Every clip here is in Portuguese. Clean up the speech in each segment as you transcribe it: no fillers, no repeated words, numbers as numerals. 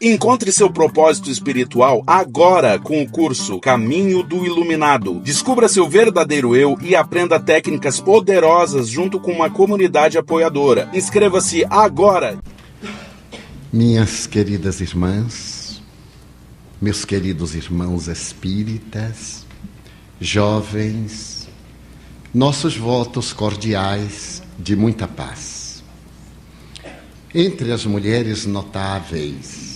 Encontre seu propósito espiritual agora com o curso Caminho do Iluminado. Descubra seu verdadeiro eu e aprenda técnicas poderosas junto com uma comunidade apoiadora. Inscreva-se agora! Minhas queridas irmãs, meus queridos irmãos espíritas, jovens, nossos votos cordiais de muita paz. Entre as mulheres notáveis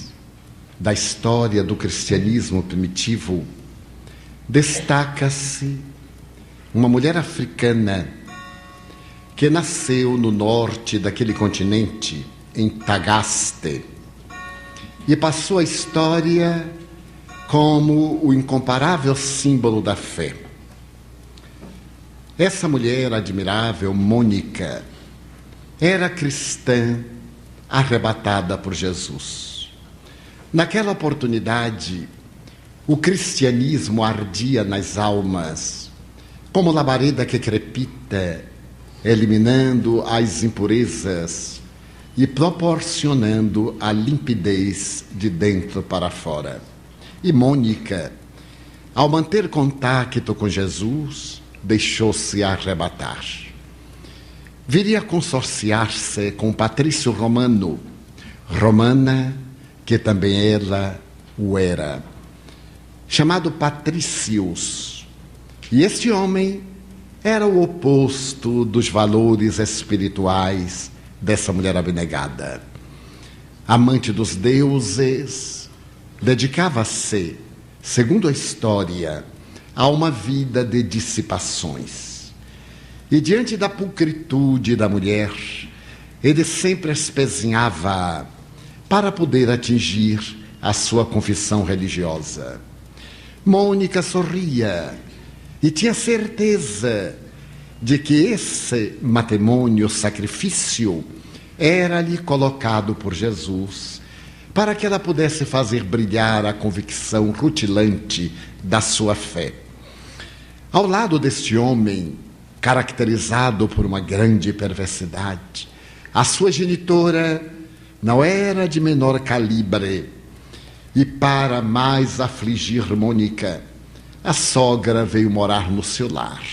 da história do cristianismo primitivo, destaca-se uma mulher africana que nasceu no norte daquele continente, em Tagaste, e passou a história como o incomparável símbolo da fé. Essa mulher admirável, Mônica, era cristã arrebatada por Jesus. Naquela oportunidade, o cristianismo ardia nas almas, como labareda que crepita, eliminando as impurezas e proporcionando a limpidez de dentro para fora. E Mônica, ao manter contato com Jesus, deixou-se arrebatar. Viria a consorciar-se com Patrício Romano, romana, que também ela o era, chamado Patrícios. E este homem era o oposto dos valores espirituais dessa mulher abnegada. Amante dos deuses, dedicava-se, segundo a história, a uma vida de dissipações. E diante da pulcritude da mulher, ele sempre espezinhava para poder atingir a sua confissão religiosa. Mônica sorria e tinha certeza de que esse matrimônio sacrifício era-lhe colocado por Jesus para que ela pudesse fazer brilhar a convicção rutilante da sua fé. Ao lado deste homem, caracterizado por uma grande perversidade, a sua genitora não era de menor calibre, e para mais afligir Mônica, a sogra veio morar no seu lar,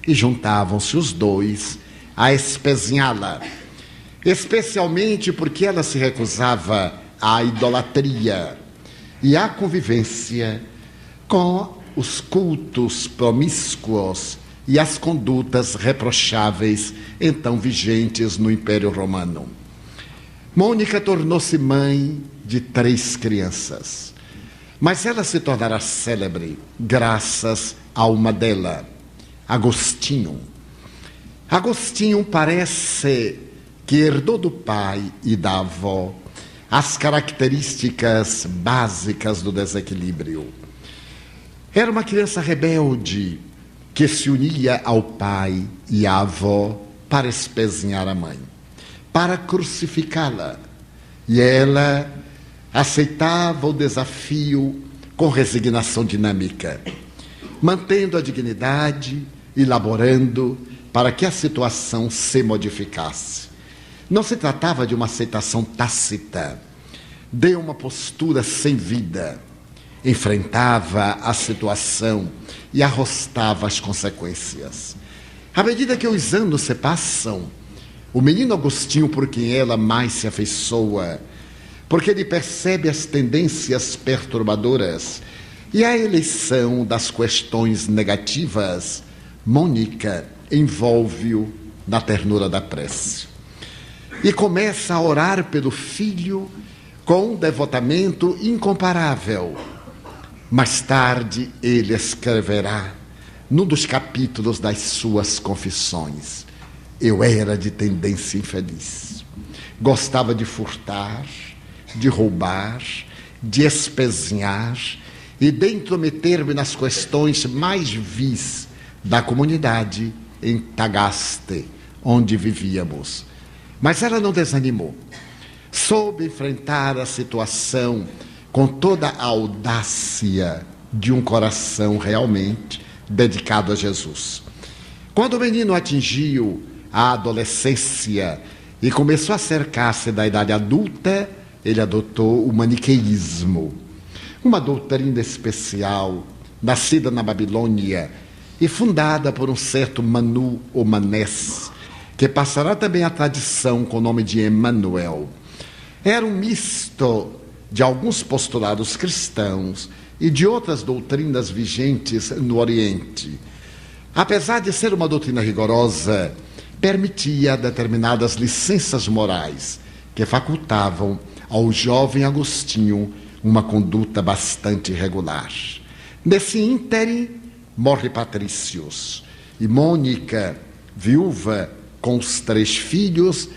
e juntavam-se os dois a espezinhá-la, especialmente porque ela se recusava à idolatria e à convivência com os cultos promíscuos e as condutas reprocháveis então vigentes no Império Romano. Mônica tornou-se mãe de 3 crianças, mas ela se tornará célebre graças a uma delas, Agostinho. Agostinho parece que herdou do pai e da avó as características básicas do desequilíbrio. Era uma criança rebelde que se unia ao pai e à avó para espezinhar a mãe, para crucificá-la. E ela aceitava o desafio com resignação dinâmica, mantendo a dignidade e laborando para que a situação se modificasse. Não se tratava de uma aceitação tácita, de uma postura sem vida. Enfrentava a situação e arrostava as consequências. À medida que os anos se passam, o menino Agostinho, por quem ela mais se afeiçoa, porque ele percebe as tendências perturbadoras e a eleição das questões negativas, Mônica envolve-o na ternura da prece. E começa a orar pelo filho com um devotamento incomparável. Mais tarde ele escreverá, num dos capítulos das suas confissões: eu era de tendência infeliz. Gostava de furtar, de roubar, de espezinhar e de intrometer-me nas questões mais vis da comunidade em Tagaste, onde vivíamos. Mas ela não desanimou. Soube enfrentar a situação com toda a audácia de um coração realmente dedicado a Jesus. Quando o menino atingiu a adolescência e começou a cercar-se da idade adulta, ele adotou o maniqueísmo, uma doutrina especial, nascida na Babilônia e fundada por um certo Manu ou Manés, que passará também à tradição com o nome de Emmanuel. Era um misto de alguns postulados cristãos e de outras doutrinas vigentes no Oriente. Apesar de ser uma doutrina rigorosa, permitia determinadas licenças morais que facultavam ao jovem Agostinho uma conduta bastante regular. Nesse ínterim, morre Patrícios, e Mônica, viúva com os 3 filhos,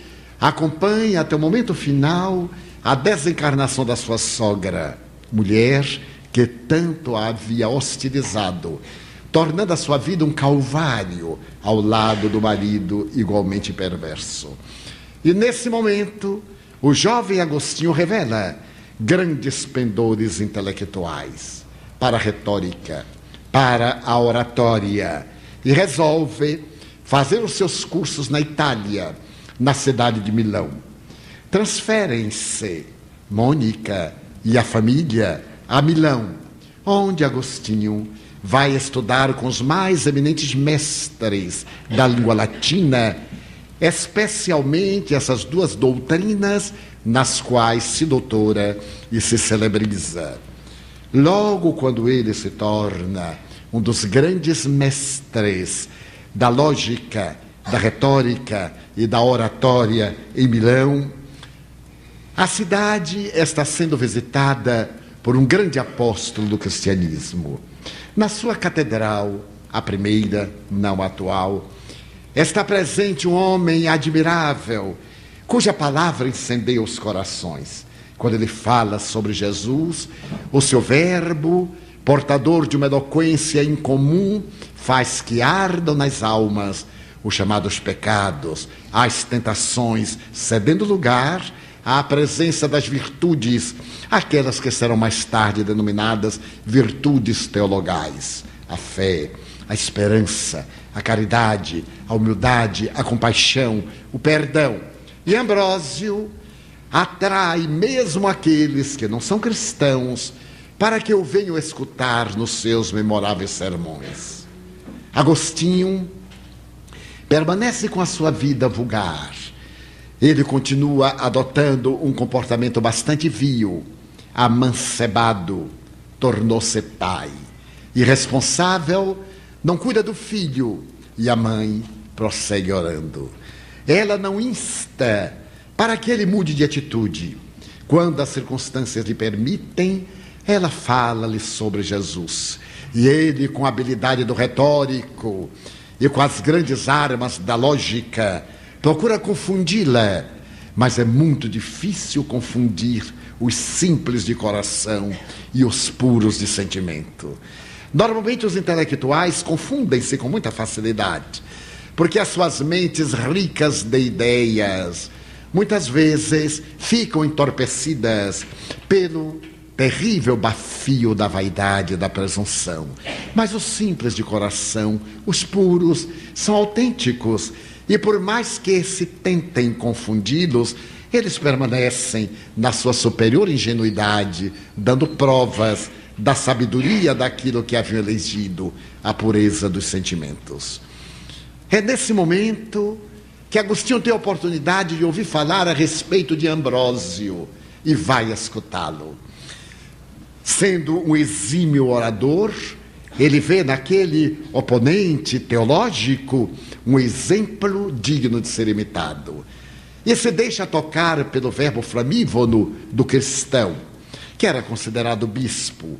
acompanha até o momento final a desencarnação da sua sogra, mulher que tanto a havia hostilizado, tornando a sua vida um calvário ao lado do marido igualmente perverso. E nesse momento, o jovem Agostinho revela grandes pendores intelectuais para a retórica, para a oratória, e resolve fazer os seus cursos na Itália, na cidade de Milão. Transferem-se Mônica e a família a Milão, onde Agostinho vai estudar com os mais eminentes mestres da língua latina, especialmente essas 2 doutrinas nas quais se doutora e se celebriza. Logo quando ele se torna um dos grandes mestres da lógica, da retórica e da oratória em Milão, a cidade está sendo visitada por um grande apóstolo do cristianismo. Na sua catedral, a primeira, não a atual, está presente um homem admirável, cuja palavra incendeia os corações. Quando ele fala sobre Jesus, o seu verbo, portador de uma eloquência incomum, faz que ardam nas almas os chamados pecados, as tentações, cedendo lugar à presença das virtudes, aquelas que serão mais tarde denominadas virtudes teologais: a fé, a esperança, a caridade, a humildade, a compaixão, o perdão. E Ambrósio atrai mesmo aqueles que não são cristãos para que o venham escutar nos seus memoráveis sermões. Agostinho permanece com a sua vida vulgar. Ele continua adotando um comportamento bastante vil, amancebado, tornou-se pai. Irresponsável, não cuida do filho, e a mãe prossegue orando. Ela não insta para que ele mude de atitude. Quando as circunstâncias lhe permitem, ela fala-lhe sobre Jesus. E ele, com a habilidade do retórico e com as grandes armas da lógica, procura confundi-la, mas é muito difícil confundir os simples de coração e os puros de sentimento. Normalmente os intelectuais confundem-se com muita facilidade, porque as suas mentes ricas de ideias muitas vezes ficam entorpecidas pelo terrível bafio da vaidade e da presunção. Mas os simples de coração, os puros, são autênticos, e por mais que se tentem confundi-los, eles permanecem na sua superior ingenuidade, dando provas da sabedoria daquilo que haviam elegido, a pureza dos sentimentos. É nesse momento que Agostinho tem a oportunidade de ouvir falar a respeito de Ambrósio e vai escutá-lo. Sendo um exímio orador, ele vê naquele oponente teológico um exemplo digno de ser imitado. E se deixa tocar pelo verbo flamívono do cristão, que era considerado bispo,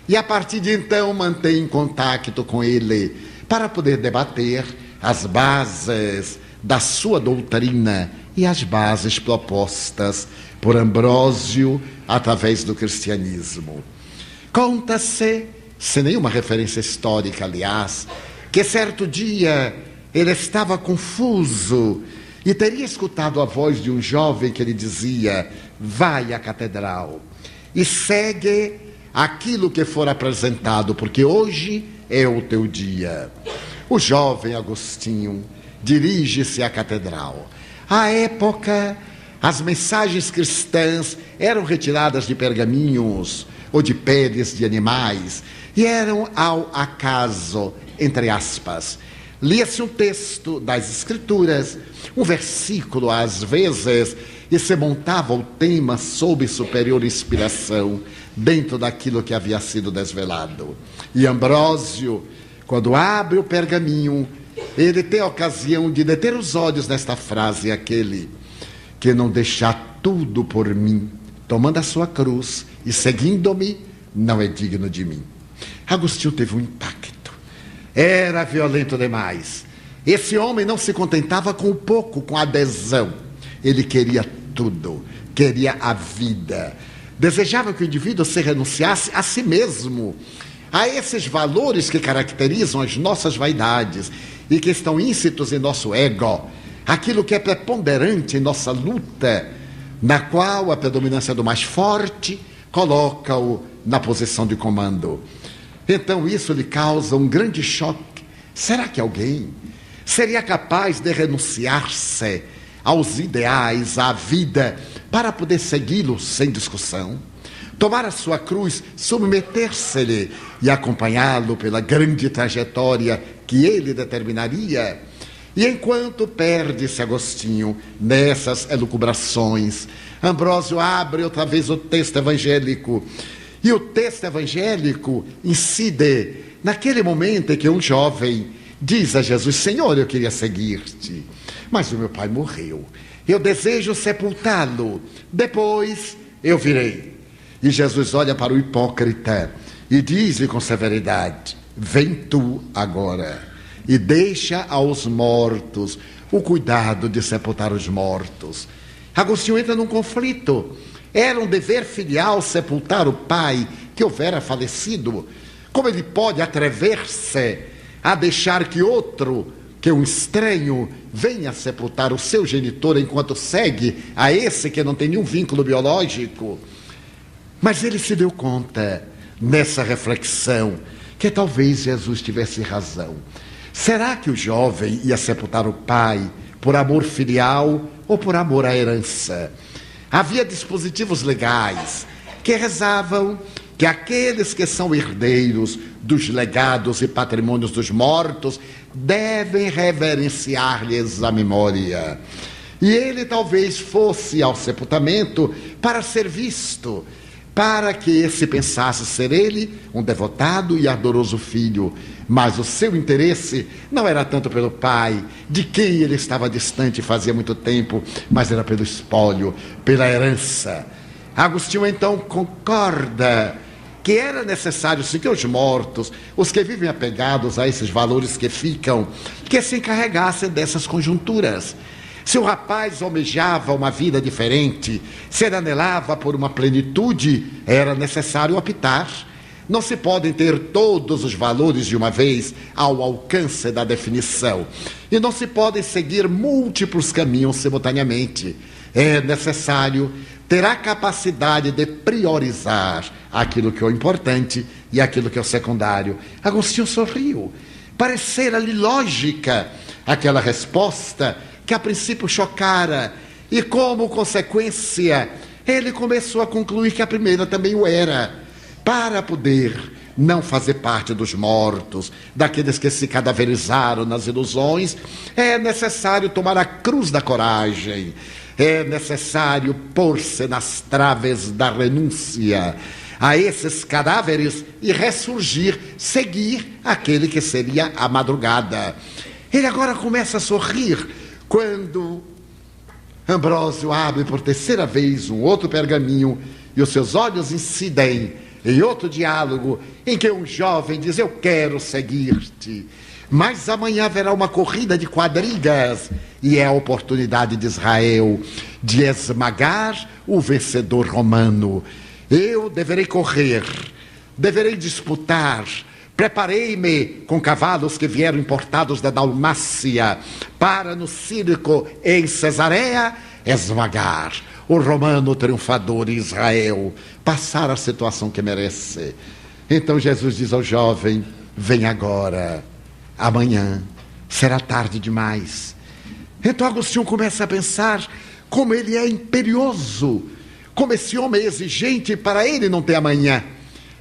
e a partir de então mantém contato com ele para poder debater as bases da sua doutrina e as bases propostas por Ambrósio através do cristianismo. Conta-se, sem nenhuma referência histórica, aliás, que certo dia ele estava confuso e teria escutado a voz de um jovem que lhe dizia: vai à catedral e segue aquilo que for apresentado, porque hoje é o teu dia. O jovem Agostinho dirige-se à catedral. À época, as mensagens cristãs eram retiradas de pergaminhos ou de peles de animais e eram ao acaso, entre aspas. Lia-se um texto das Escrituras, um versículo às vezes, e se montava o tema sob superior inspiração dentro daquilo que havia sido desvelado. E Ambrósio, quando abre o pergaminho, ele tem a ocasião de deter os olhos nesta frase: aquele que não deixar tudo por mim, tomando a sua cruz e seguindo-me, não é digno de mim. Agostinho teve um impacto. Era violento demais. Esse homem não se contentava com o pouco, com a adesão. Ele queria tudo, queria a vida. Desejava que o indivíduo se renunciasse a si mesmo, a esses valores que caracterizam as nossas vaidades e que estão íncitos em nosso ego, aquilo que é preponderante em nossa luta, na qual a predominância do mais forte coloca-o na posição de comando. Então isso lhe causa um grande choque. Será que alguém seria capaz de renunciar-se aos ideais, à vida, para poder segui-lo sem discussão? Tomar a sua cruz, submeter-se-lhe e acompanhá-lo pela grande trajetória que ele determinaria? E enquanto perde-se Agostinho nessas elucubrações, Ambrósio abre outra vez o texto evangélico. E o texto evangélico incide naquele momento em que um jovem diz a Jesus: Senhor, eu queria seguir-te, mas o meu pai morreu. Eu desejo sepultá-lo, depois eu virei. E Jesus olha para o hipócrita e diz-lhe com severidade: vem tu agora e deixa aos mortos o cuidado de sepultar os mortos. Agostinho entra num conflito. Era um dever filial sepultar o pai que houvera falecido. Como ele pode atrever-se a deixar que outro, que um estranho, venha sepultar o seu genitor enquanto segue a esse que não tem nenhum vínculo biológico? Mas ele se deu conta, nessa reflexão, que talvez Jesus tivesse razão. Será que o jovem ia sepultar o pai por amor filial ou por amor à herança? Havia dispositivos legais que rezavam que aqueles que são herdeiros dos legados e patrimônios dos mortos devem reverenciar-lhes a memória. E ele talvez fosse ao sepultamento para ser visto, para que esse pensasse ser ele um devotado e ardoroso filho. Mas o seu interesse não era tanto pelo pai, de quem ele estava distante fazia muito tempo, mas era pelo espólio, pela herança. Agostinho então concorda que era necessário sim que os mortos, os que vivem apegados a esses valores que ficam, que se encarregassem dessas conjunturas. Se o rapaz almejava uma vida diferente, se ele anelava por uma plenitude, era necessário optar. Não se podem ter todos os valores de uma vez ao alcance da definição. E não se podem seguir múltiplos caminhos simultaneamente. É necessário ter a capacidade de priorizar aquilo que é o importante e aquilo que é o secundário. Agostinho sorriu. Parecera-lhe lógica aquela resposta que a princípio chocara, e como consequência ele começou a concluir que a primeira também o era. Para poder não fazer parte dos mortos, daqueles que se cadaverizaram nas ilusões, é necessário tomar a cruz da coragem, é necessário pôr-se nas traves da renúncia a esses cadáveres e ressurgir, seguir aquele que seria a madrugada. Ele agora começa a sorrir quando Ambrósio abre por terceira vez um outro pergaminho e os seus olhos incidem em outro diálogo em que um jovem diz: eu quero seguir-te, mas amanhã haverá uma corrida de quadrigas e é a oportunidade de Israel de esmagar o vencedor romano. Eu deverei correr, deverei disputar. Preparei-me com cavalos que vieram importados da Dalmácia para no circo em Cesareia esmagar o romano triunfador em Israel, passar a situação que merece. Então Jesus diz ao jovem: vem agora, amanhã será tarde demais. Então Agostinho começa a pensar como ele é imperioso, Como esse homem é exigente, para ele não ter amanhã.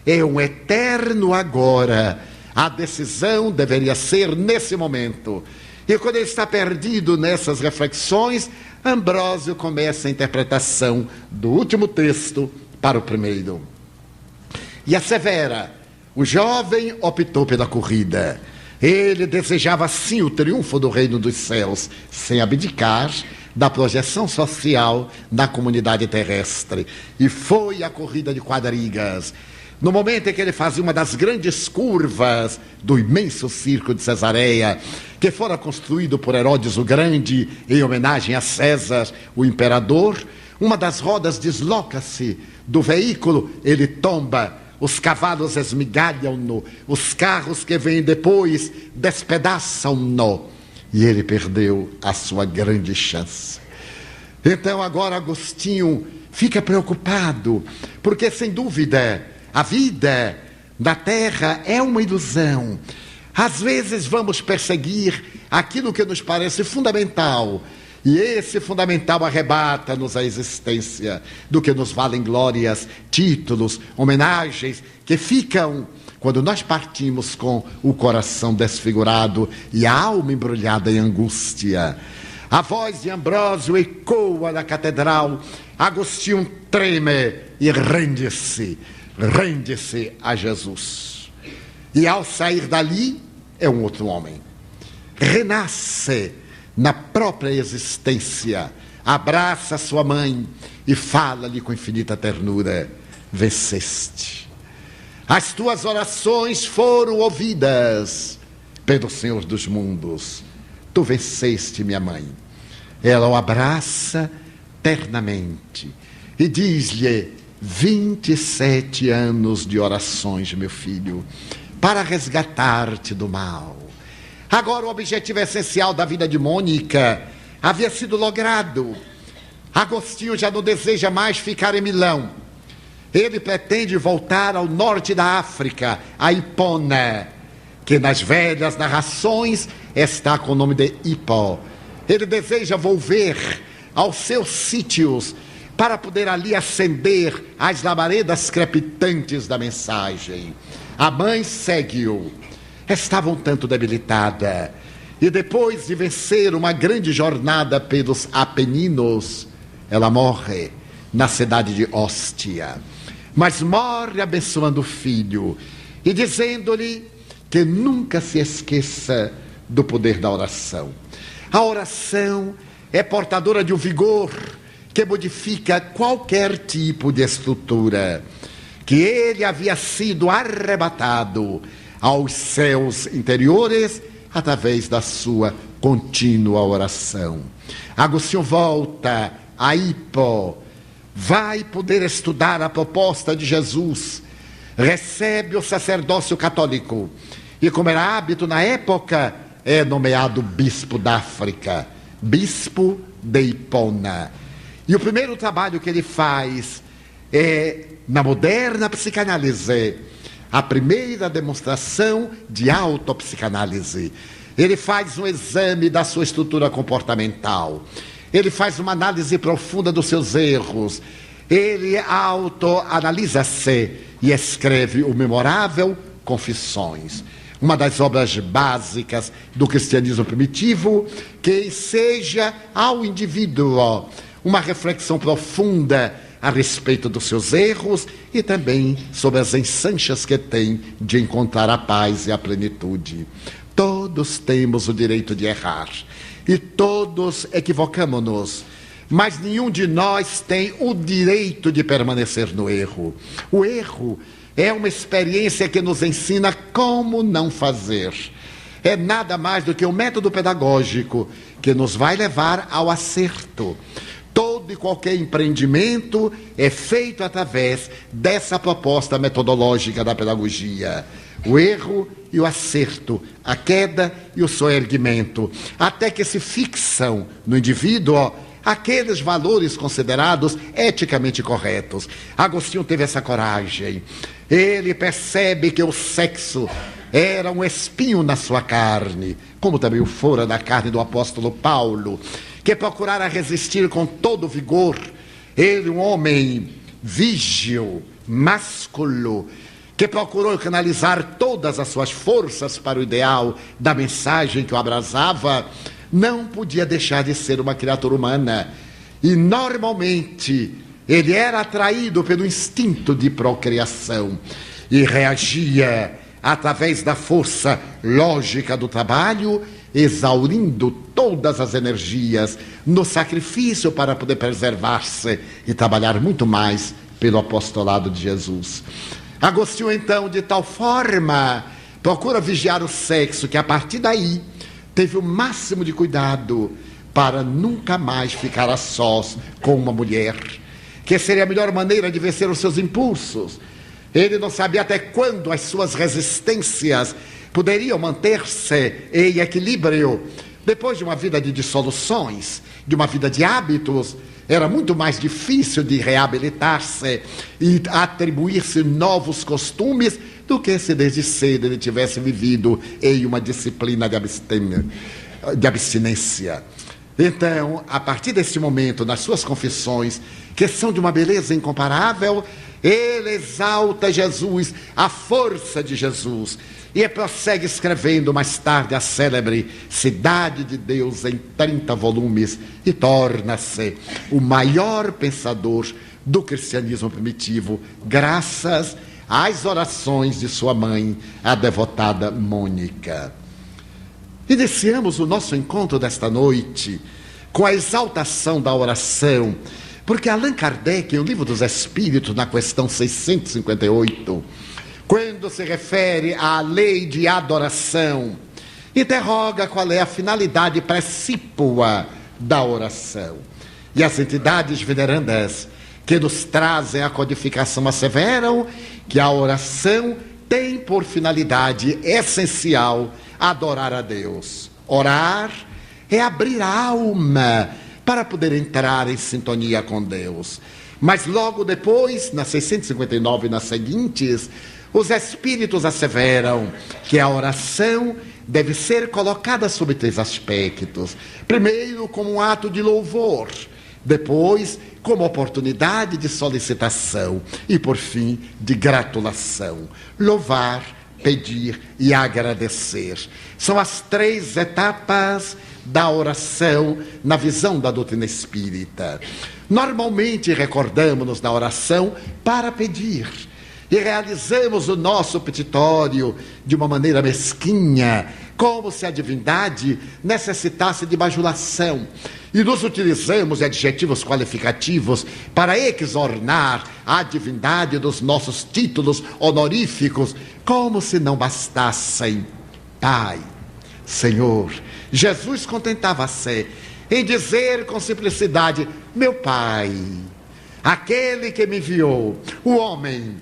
É um eterno agora. A decisão deveria ser nesse momento. E quando ele está perdido nessas reflexões, Ambrósio começa a interpretação do último texto para o primeiro. E assevera: o jovem optou pela corrida. Ele desejava sim o triunfo do reino dos céus, sem abdicar da projeção social na comunidade terrestre. E foi a corrida de quadrigas. No momento em que ele fazia uma das grandes curvas do imenso circo de Cesareia, que fora construído por Herodes o Grande em homenagem a César, o imperador, uma das rodas desloca-se do veículo, ele tomba, os cavalos esmigalham-no, os carros que vêm depois despedaçam-no, e ele perdeu a sua grande chance. Então agora Agostinho fica preocupado, porque sem dúvida a vida da terra é uma ilusão. Às vezes vamos perseguir aquilo que nos parece fundamental, e esse fundamental arrebata-nos a existência, do que nos valem glórias, títulos, homenagens, que ficam quando nós partimos com o coração desfigurado e a alma embrulhada em angústia. A voz de Ambrósio ecoa na catedral, Agostinho treme e rende-se a Jesus. E ao sair dali, é um outro homem. Renasce na própria existência, abraça sua mãe e fala-lhe com infinita ternura: venceste. As tuas orações foram ouvidas pelo Senhor dos mundos. Tu venceste, minha mãe. Ela o abraça ternamente e diz-lhe: 27 anos de orações, meu filho, para resgatar-te do mal. Agora o objetivo essencial da vida de Mônica havia sido logrado. Agostinho já não deseja mais ficar em Milão. Ele pretende voltar ao norte da África, a Hipona, que nas velhas narrações está com o nome de Hipó. Ele deseja volver aos seus sítios para poder ali acender as labaredas crepitantes da mensagem. A mãe segue-o. Estava um tanto debilitada, e depois de vencer uma grande jornada pelos Apeninos, ela morre na cidade de Óstia. Mas morre abençoando o filho e dizendo-lhe que nunca se esqueça do poder da oração. A oração é portadora de um vigor que modifica qualquer tipo de estrutura, que ele havia sido arrebatado aos céus interiores através da sua contínua oração. Agostinho volta a Hipó, vai poder estudar a proposta de Jesus, recebe o sacerdócio católico e, como era hábito na época, é nomeado bispo da África, bispo de Hipona. E o primeiro trabalho que ele faz é, na moderna psicanálise, a primeira demonstração de autopsicanálise. Ele faz um exame da sua estrutura comportamental. Ele faz uma análise profunda dos seus erros. Ele autoanalisa-se e escreve o memorável Confissões, uma das obras básicas do cristianismo primitivo, que enseja ao indivíduo uma reflexão profunda a respeito dos seus erros e também sobre as ensanchas que tem de encontrar a paz e a plenitude. Todos temos o direito de errar e todos equivocamos-nos, mas nenhum de nós tem o direito de permanecer no erro. O erro é uma experiência que nos ensina como não fazer. É nada mais do que um método pedagógico que nos vai levar ao acerto. Todo e qualquer empreendimento é feito através dessa proposta metodológica da pedagogia. O erro e o acerto, a queda e o soerguimento, até que se fixam no indivíduo aqueles valores considerados eticamente corretos. Agostinho teve essa coragem. Ele percebe que o sexo era um espinho na sua carne, como também o fora da carne do apóstolo Paulo, que procurara resistir com todo vigor Ele, um homem vígil, másculo, que procurou canalizar todas as suas forças para o ideal da mensagem que o abrasava, não podia deixar de ser uma criatura humana. E normalmente ele era atraído pelo instinto de procriação e reagia através da força lógica do trabalho, exaurindo todas as energias no sacrifício para poder preservar-se e trabalhar muito mais pelo apostolado de Jesus. Agostinho, então, de tal forma, procura vigiar o sexo, que a partir daí teve o máximo de cuidado para nunca mais ficar a sós com uma mulher, que seria a melhor maneira de vencer os seus impulsos. Ele não sabia até quando as suas resistências poderiam manter-se em equilíbrio. Depois de uma vida de dissoluções, de uma vida de hábitos, era muito mais difícil de reabilitar-se e atribuir-se novos costumes do que se desde cedo ele tivesse vivido em uma disciplina de abstinência. Então, a partir desse momento, nas suas confissões, que são de uma beleza incomparável, ele exalta Jesus, a força de Jesus, e prossegue escrevendo mais tarde a célebre Cidade de Deus em 30 volumes e torna-se o maior pensador do cristianismo primitivo, graças às orações de sua mãe, a devotada Mônica. Iniciamos o nosso encontro desta noite com a exaltação da oração, porque Allan Kardec, em O Livro dos Espíritos, na questão 658, quando se refere à lei de adoração, interroga qual é a finalidade precípua da oração. E as entidades venerandas que nos trazem a codificação asseveram que a oração tem por finalidade essencial adorar a Deus. Orar é abrir a alma para poder entrar em sintonia com Deus. Mas logo depois, na 659 e nas seguintes, os espíritos asseveram que a oração deve ser colocada sob 3 aspectos. Primeiro, como um ato de louvor. Depois, como oportunidade de solicitação. E, por fim, de gratulação. Louvar, pedir e agradecer. São as 3 etapas da oração na visão da doutrina espírita. Normalmente recordamos-nos da oração para pedir e realizamos o nosso petitório de uma maneira mesquinha, como se a divindade necessitasse de bajulação. E nos utilizamos de adjetivos qualificativos para exornar a divindade dos nossos títulos honoríficos, como se não bastassem. Pai, Senhor, Jesus contentava-se em dizer com simplicidade: meu Pai, aquele que me enviou, o homem,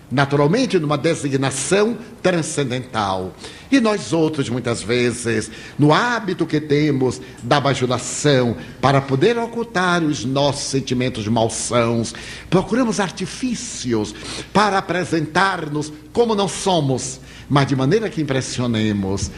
naturalmente numa designação transcendental. E nós outros, muitas vezes, no hábito que temos da bajulação, para poder ocultar os nossos sentimentos malsãos, procuramos artifícios para apresentar-nos como não somos, mas de maneira que impressionemos.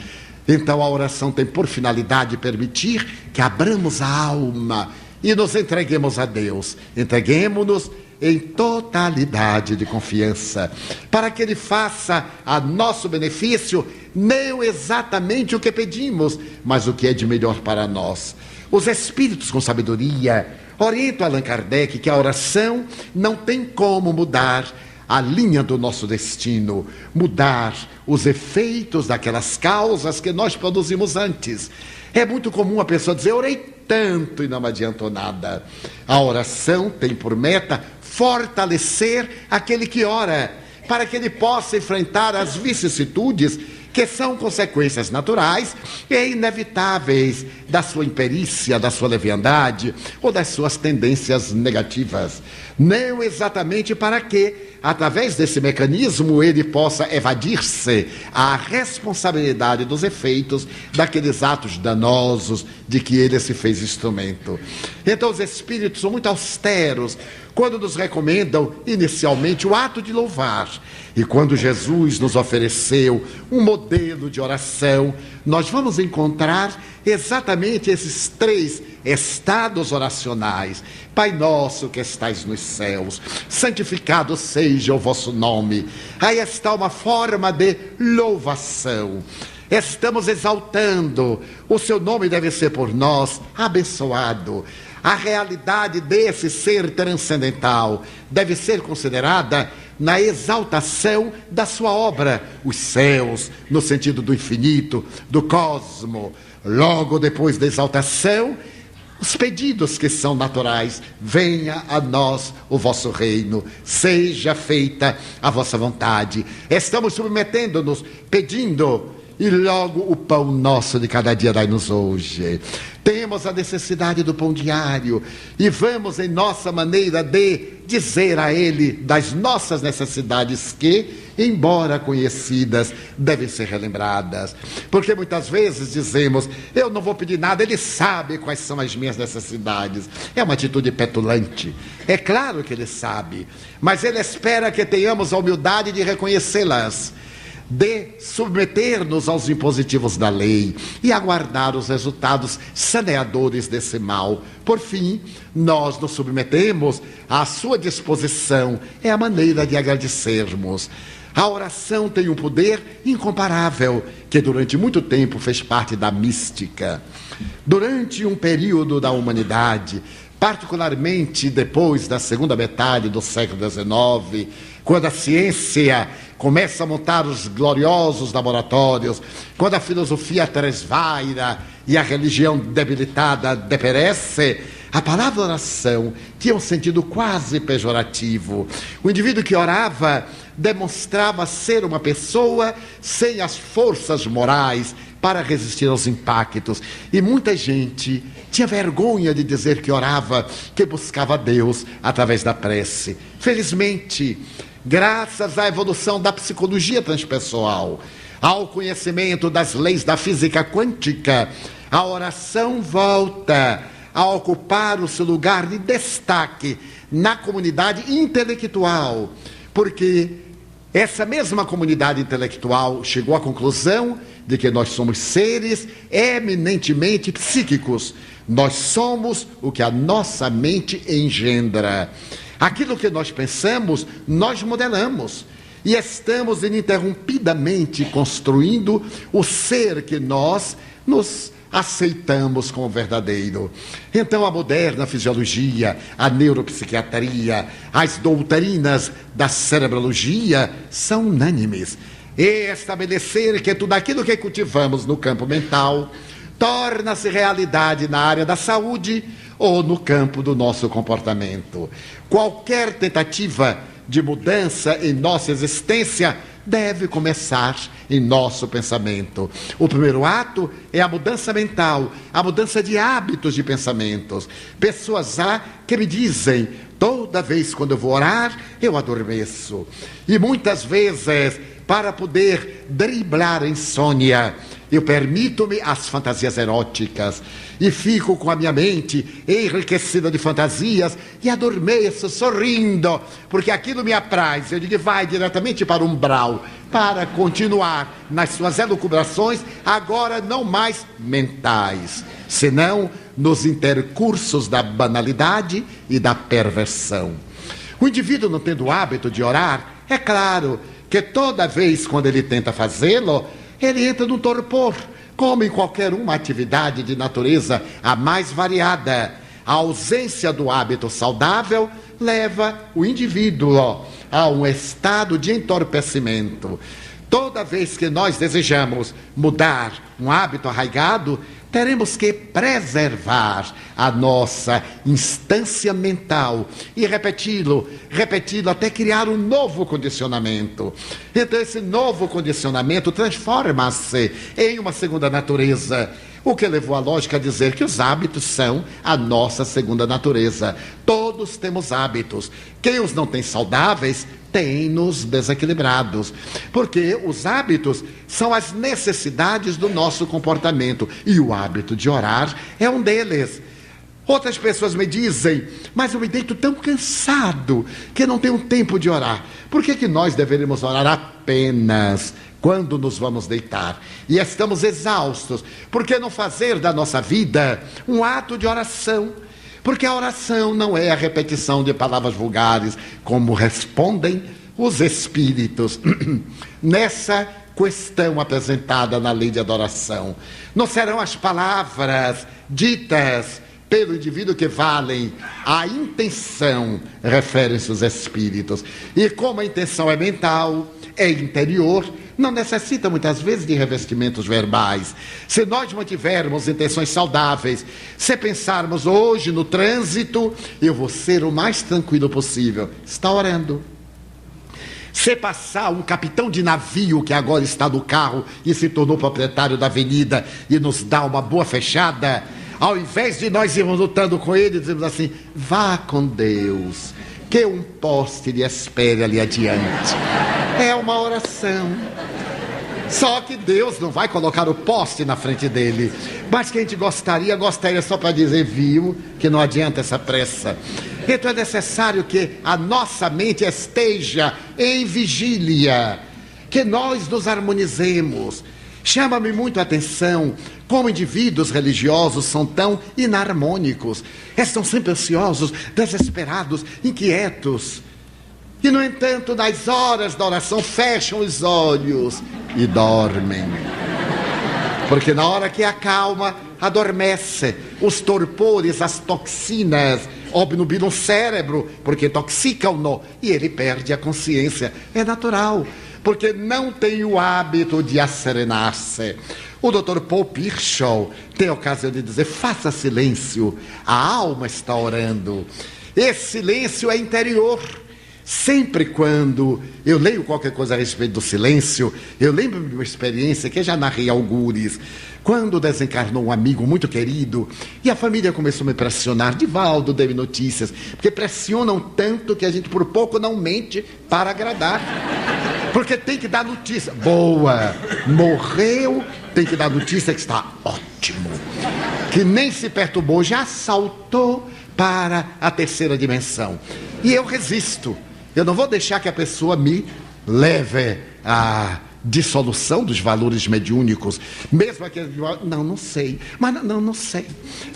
Então a oração tem por finalidade permitir que abramos a alma e nos entreguemos a Deus. Entreguemo-nos em totalidade de confiança, para que Ele faça a nosso benefício não exatamente o que pedimos, mas o que é de melhor para nós. Os espíritos com sabedoria orientam Allan Kardec que a oração não tem como mudar a linha do nosso destino, mudar os efeitos daquelas causas que nós produzimos antes. É muito comum a pessoa dizer: orei tanto e não me adiantou nada. A oração tem por meta fortalecer aquele que ora, para que ele possa enfrentar as vicissitudes que são consequências naturais e inevitáveis da sua imperícia, da sua leviandade ou das suas tendências negativas. Não exatamente para que, através desse mecanismo, ele possa evadir-se à responsabilidade dos efeitos daqueles atos danosos de que ele se fez instrumento. Então os espíritos são muito austeros quando nos recomendam inicialmente o ato de louvar. E quando Jesus nos ofereceu um modelo de oração, nós vamos encontrar exatamente esses 3 estados oracionais. Pai nosso que estais nos céus, santificado seja o vosso nome. Aí está uma forma de louvação. Estamos exaltando, o seu nome deve ser por nós abençoado. A realidade desse ser transcendental deve ser considerada na exaltação da sua obra, os céus, no sentido do infinito, do cosmo. Logo depois da exaltação, os pedidos que são naturais: venha a nós o vosso reino, seja feita a vossa vontade. Estamos submetendo-nos, pedindo, e logo o pão nosso de cada dia dai-nos hoje. Temos a necessidade do pão diário e vamos em nossa maneira de dizer a Ele das nossas necessidades que, embora conhecidas, devem ser relembradas. Porque muitas vezes dizemos: eu não vou pedir nada, Ele sabe quais são as minhas necessidades. É uma atitude petulante. É claro que Ele sabe, mas Ele espera que tenhamos a humildade de reconhecê-las, de submeter-nos aos impositivos da lei e aguardar os resultados saneadores desse mal. Por fim, nós nos submetemos à sua disposição. É a maneira de agradecermos. A oração tem um poder incomparável, que durante muito tempo fez parte da mística. Durante um período da humanidade, particularmente depois da segunda metade do século XIX, quando a ciência começa a montar os gloriosos laboratórios, quando a filosofia tresvaira e a religião debilitada deperece, a palavra oração tinha um sentido quase pejorativo. O indivíduo que orava demonstrava ser uma pessoa sem as forças morais para resistir aos impactos. E muita gente tinha vergonha de dizer que orava, que buscava Deus através da prece. Felizmente, graças à evolução da psicologia transpessoal, ao conhecimento das leis da física quântica, a oração volta a ocupar o seu lugar de destaque na comunidade intelectual, porque essa mesma comunidade intelectual chegou à conclusão de que nós somos seres eminentemente psíquicos. Nós somos o que a nossa mente engendra. Aquilo que nós pensamos, nós modelamos. E estamos ininterrompidamente construindo o ser que nós nos aceitamos como verdadeiro. Então a moderna fisiologia, a neuropsiquiatria, as doutrinas da cerebrologia são unânimes. E estabelecer que tudo aquilo que cultivamos no campo mental torna-se realidade na área da saúde ou no campo do nosso comportamento. Qualquer tentativa de mudança em nossa existência deve começar em nosso pensamento. O primeiro ato é a mudança mental, a mudança de hábitos de pensamentos. Pessoas há que me dizem: toda vez quando eu vou orar, eu adormeço. E muitas vezes, para poder driblar a insônia, eu permito-me as fantasias eróticas e fico com a minha mente enriquecida de fantasias e adormeço sorrindo, porque aquilo me apraz. Eu digo: vai diretamente para o umbral, para continuar nas suas elucubrações, agora não mais mentais, senão nos intercursos da banalidade e da perversão. O indivíduo não tendo o hábito de orar, é claro que toda vez quando ele tenta fazê-lo, ele entra num torpor, como em qualquer uma atividade de natureza a mais variada. A ausência do hábito saudável leva o indivíduo a um estado de entorpecimento. Toda vez que nós desejamos mudar um hábito arraigado, teremos que preservar a nossa instância mental e repeti-lo até criar um novo condicionamento. Então esse novo condicionamento transforma-se em uma segunda natureza, o que levou a lógica a dizer que os hábitos são a nossa segunda natureza. Todos temos hábitos. Quem os não tem saudáveis tem-nos desequilibrados, porque os hábitos são as necessidades do nosso comportamento, e o hábito de orar é um deles. Outras pessoas me dizem: mas eu me deito tão cansado que não tenho tempo de orar. Por que nós deveríamos orar apenas quando nos vamos deitar e estamos exaustos, por que não fazer da nossa vida um ato de oração? Porque a oração não é a repetição de palavras vulgares, como respondem os espíritos nessa questão apresentada na lei de adoração. Não serão as palavras ditas pelo indivíduo que valem, a intenção, referem-se os espíritos. E como a intenção é mental, é interior, não necessita muitas vezes de revestimentos verbais. Se nós mantivermos intenções saudáveis, se pensarmos hoje no trânsito, eu vou ser o mais tranquilo possível, está orando. Se passar um capitão de navio que agora está no carro e se tornou proprietário da avenida e nos dá uma boa fechada, ao invés de nós irmos lutando com ele, dizemos assim: vá com Deus, que um poste lhe espere ali adiante. É uma oração. Só que Deus não vai colocar o poste na frente dele. Mas que a gente gostaria só para dizer, viu, que não adianta essa pressa. Então é necessário que a nossa mente esteja em vigília, que nós nos harmonizemos. Chama-me muito a atenção como indivíduos religiosos são tão inarmônicos. Estão sempre ansiosos, desesperados, inquietos. E, no entanto, nas horas da oração, fecham os olhos e dormem. Porque na hora que acalma, adormece. Os torpores, as toxinas, obnubilam o cérebro, porque intoxicam-no, e ele perde a consciência. É natural, porque não tem o hábito de asserenar-se. O Dr. Paul Pirschow tem a ocasião de dizer: faça silêncio, a alma está orando. Esse silêncio é interior. Sempre quando eu leio qualquer coisa a respeito do silêncio, eu lembro de uma experiência que eu já narrei algures. Quando desencarnou um amigo muito querido e a família começou a me pressionar: Divaldo, dê-me notícias, porque pressionam tanto que a gente por pouco não mente para agradar, porque tem que dar notícia boa. Morreu, tem que dar notícia que está ótimo, que nem se perturbou, já saltou para a terceira dimensão. E eu resisto. Eu não vou deixar que a pessoa me leve à dissolução dos valores mediúnicos, mesmo aquele... Não sei. Mas não sei.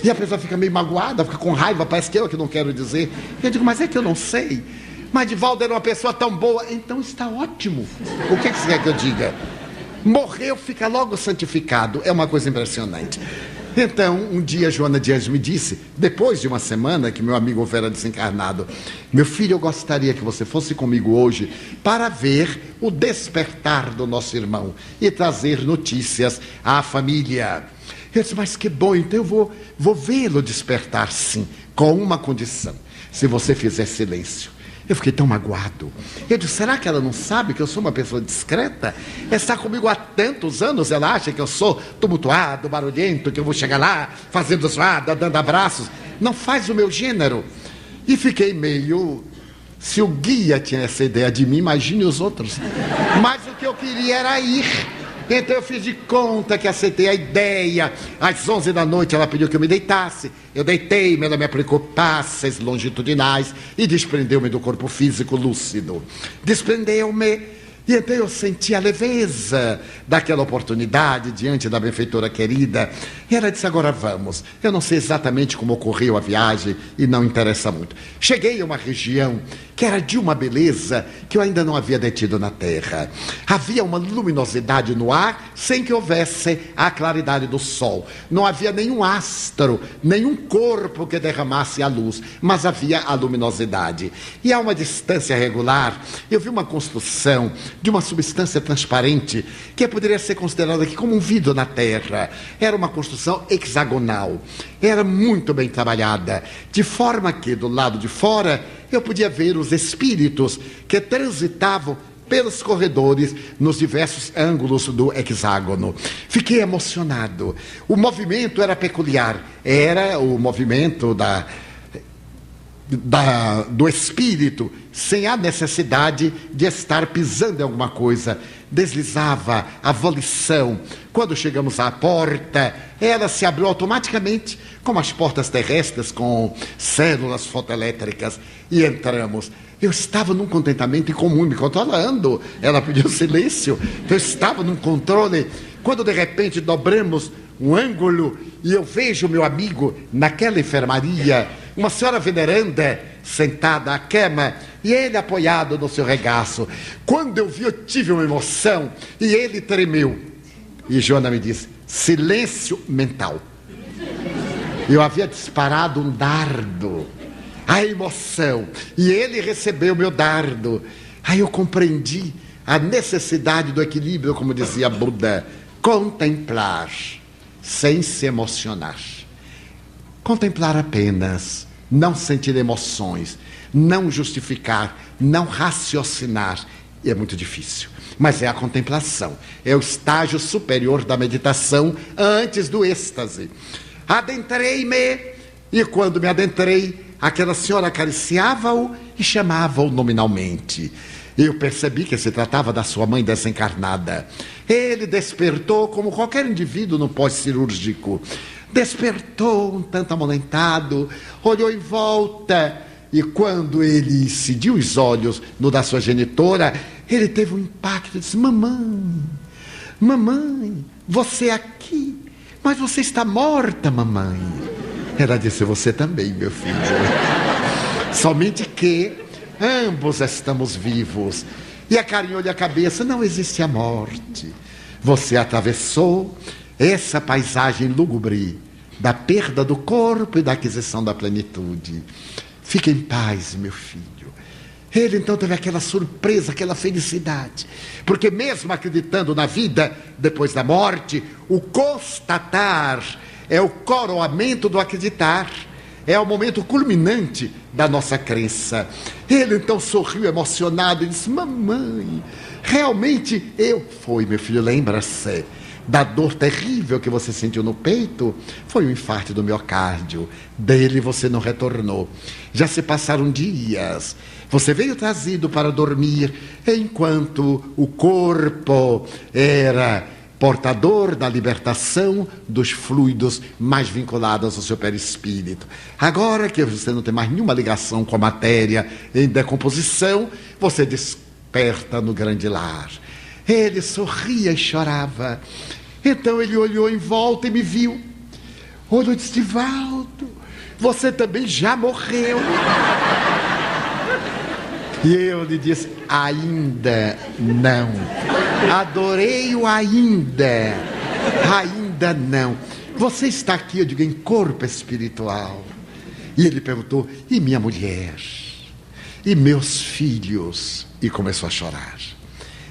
E a pessoa fica meio magoada, fica com raiva, parece que eu que não quero dizer. Eu digo: mas é que eu não sei. Mas Divaldo era uma pessoa tão boa. Então está ótimo. O que você quer que eu diga? Morreu, fica logo santificado. É uma coisa impressionante. Então, um dia Joana Dias me disse, depois de uma semana que meu amigo houvera desencarnado: meu filho, eu gostaria que você fosse comigo hoje para ver o despertar do nosso irmão e trazer notícias à família. Eu disse: mas que bom, então eu vou vê-lo despertar, sim, com uma condição: se você fizer silêncio. Eu fiquei tão magoado. Eu disse: será que ela não sabe que eu sou uma pessoa discreta? Ela está comigo há tantos anos, ela acha que eu sou tumultuado, barulhento, que eu vou chegar lá fazendo zoada, dando abraços. Não faz o meu gênero. E fiquei meio... Se o guia tinha essa ideia de mim, imagine os outros. Mas o que eu queria era ir. Então eu fiz de conta que aceitei a ideia. Às 11 da noite ela pediu que eu me deitasse. Eu deitei-me, ela me aplicou passes longitudinais e desprendeu-me do corpo físico lúcido. Desprendeu-me. E então eu senti a leveza daquela oportunidade diante da benfeitora querida. E ela disse: agora vamos. Eu não sei exatamente como ocorreu a viagem e não interessa muito. Cheguei a uma região que era de uma beleza que eu ainda não havia detido na terra. Havia uma luminosidade no ar sem que houvesse a claridade do sol. Não havia nenhum astro, nenhum corpo que derramasse a luz, mas havia a luminosidade. E a uma distância regular, eu vi uma construção de uma substância transparente que poderia ser considerada aqui como um vidro na terra. Era uma construção hexagonal. Era muito bem trabalhada, de forma que do lado de fora eu podia ver os espíritos que transitavam pelos corredores nos diversos ângulos do hexágono. Fiquei emocionado. O movimento era peculiar. Era o movimento do espírito, sem a necessidade de estar pisando em alguma coisa. Deslizava a volição. Quando chegamos à porta, ela se abriu automaticamente, como as portas terrestres com células fotoelétricas, e entramos. Eu estava num contentamento incomum, me controlando. Ela pediu silêncio, eu estava num controle. Quando de repente dobramos um ângulo e eu vejo meu amigo naquela enfermaria, uma senhora veneranda sentada à cama e ele apoiado no seu regaço. Quando eu vi, eu tive uma emoção e ele tremeu. E Joana me disse: silêncio mental. Eu havia disparado um dardo, a emoção, e ele recebeu meu dardo. Aí eu compreendi a necessidade do equilíbrio, como dizia Buda: contemplar sem se emocionar. Contemplar apenas, não sentir emoções, não justificar, não raciocinar. E é muito difícil, mas é a contemplação, é o estágio superior da meditação antes do êxtase. Adentrei-me, e quando me adentrei, aquela senhora acariciava-o e chamava-o nominalmente. Eu percebi que se tratava da sua mãe desencarnada. Ele despertou como qualquer indivíduo no pós-cirúrgico. Despertou um tanto amolentado, olhou em volta, e quando ele cingiu os olhos no da sua genitora, ele teve um impacto e disse: mamãe, mamãe, você é aqui, mas você está morta, mamãe. Ela disse: você também, meu filho. Somente que ambos estamos vivos. E acarinhou-lhe a cabeça: não existe a morte. Você atravessou essa paisagem lúgubre da perda do corpo e da aquisição da plenitude. Fique em paz, meu filho. Ele então teve aquela surpresa, aquela felicidade, porque mesmo acreditando na vida depois da morte, o constatar é o coroamento do acreditar. É o momento culminante da nossa crença. Ele então sorriu emocionado e disse: mamãe, realmente eu... Foi, meu filho, lembra-se da dor terrível que você sentiu no peito? Foi um infarto do miocárdio. Dele você não retornou. Já se passaram dias. Você veio trazido para dormir, enquanto o corpo era portador da libertação dos fluidos mais vinculados ao seu perispírito. Agora que você não tem mais nenhuma ligação com a matéria em decomposição, você desperta no grande lar. Ele sorria e chorava. Então ele olhou em volta e me viu. Olhou e disse: Divaldo, você também já morreu. E eu lhe disse: ainda não. Adorei o ainda. Ainda não. Você está aqui, eu digo, em corpo espiritual. E ele perguntou: e minha mulher? E meus filhos? E começou a chorar.